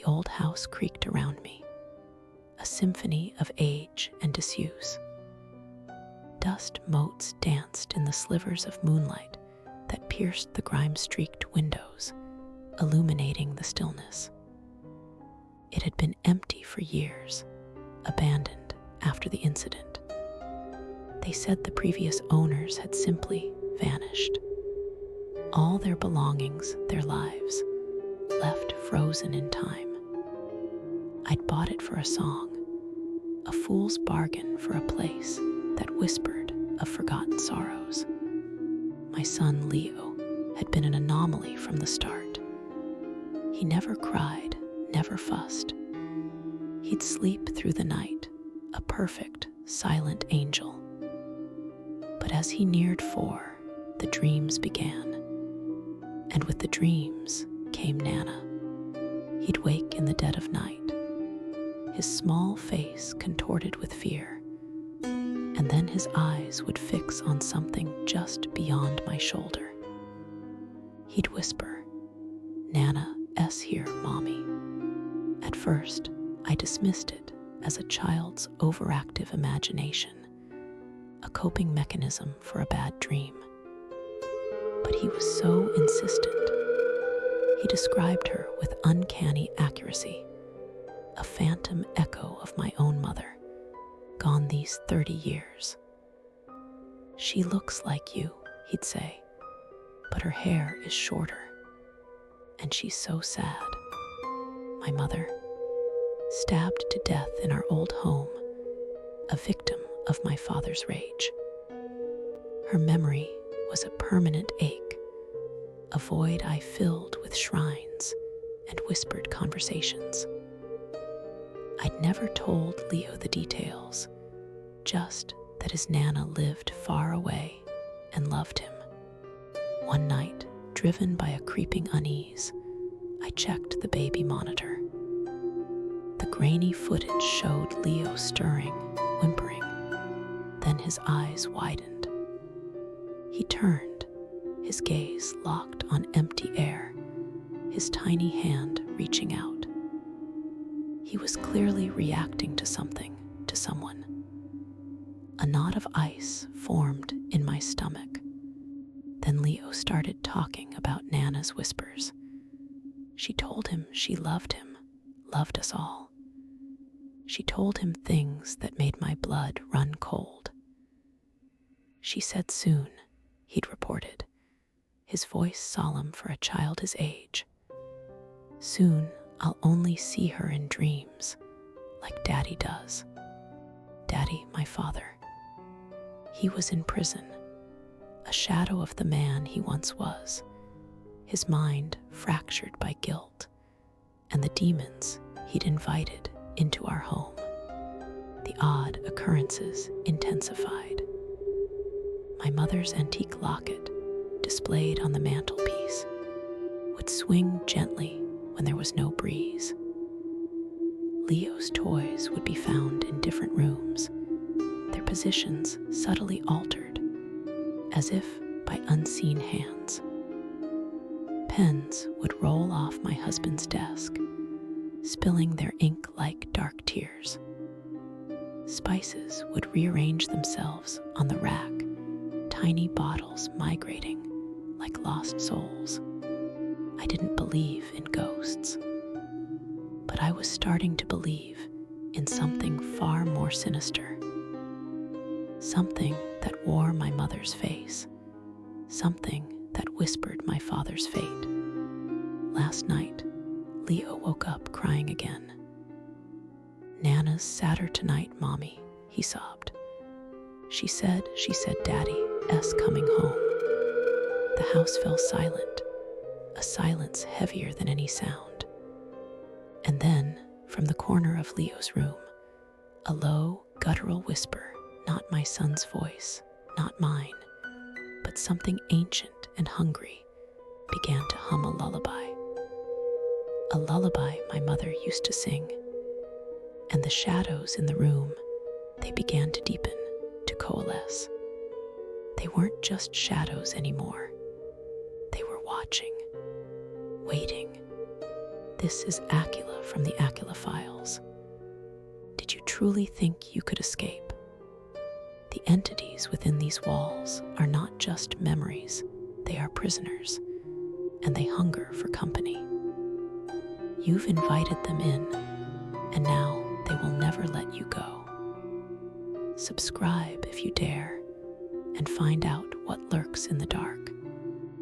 The old house creaked around me, a symphony of age and disuse. Dust motes danced in the slivers of moonlight that pierced the grime-streaked windows, illuminating the stillness. It had been empty for years, abandoned after the incident. They said the previous owners had simply vanished. All their belongings, their lives, left frozen in time. I'd bought it for a song, a fool's bargain for a place that whispered of forgotten sorrows. My son Leo had been an anomaly from the start. He never cried, never fussed. He'd sleep through the night, a perfect, silent angel. But as he neared 4, the dreams began. And with the dreams came Nana. He'd wake in the dead of night, his small face contorted with fear, and then his eyes would fix on something just beyond my shoulder. He'd whisper, "Nana S here, Mommy." At first, I dismissed it as a child's overactive imagination, a coping mechanism for a bad dream. But he was so insistent. He described her with uncanny accuracy, a phantom echo of my own mother, gone these 30 years. "She looks like you," he'd say, "but her hair is shorter. And she's so sad." My mother, stabbed to death in our old home, a victim of my father's rage. Her memory was a permanent ache, a void I filled with shrines and whispered conversations. I'd never told Leo the details, just that his Nana lived far away and loved him. One night, driven by a creeping unease, I checked the baby monitor. The grainy footage showed Leo stirring, whimpering. Then his eyes widened. He turned, his gaze locked on empty air, his tiny hand reaching out. He was clearly reacting to something, to someone. A knot of ice formed in my stomach. Then Leo started talking about Nana's whispers. She told him she loved him, loved us all. She told him things that made my blood run cold. "She said soon," he'd reported, his voice solemn for a child his age. "Soon I'll only see her in dreams, like Daddy does." Daddy, my father. He was in prison, a shadow of the man he once was, his mind fractured by guilt, and the demons he'd invited into our home. The odd occurrences intensified. My mother's antique locket, displayed on the mantelpiece, would swing gently when there was no breeze. Leo's toys would be found in different rooms, their positions subtly altered, as if by unseen hands. Pens would roll off my husband's desk, spilling their ink-like dark tears. Spices would rearrange themselves on the rack, tiny bottles migrating like lost souls. I didn't believe in ghosts, but I was starting to believe in something far more sinister. Something that wore my mother's face, something that whispered my father's fate. Last night, Leo woke up crying again. "Nana's sadder tonight, Mommy," he sobbed. She said Daddy S coming home." The house fell silent, a silence heavier than any sound. And then, from the corner of Leo's room, a low, guttural whisper, not my son's voice, not mine, but something ancient and hungry, began to hum a lullaby. A lullaby my mother used to sing. And the shadows in the room, they began to deepen, to coalesce. They weren't just shadows anymore. They were watching, waiting. This is Aqeela from the Aqeela Files. Did you truly think you could escape? The entities within these walls are not just memories, they are prisoners, and they hunger for company. You've invited them in, and now they will never let you go. Subscribe if you dare, and find out what lurks in the dark.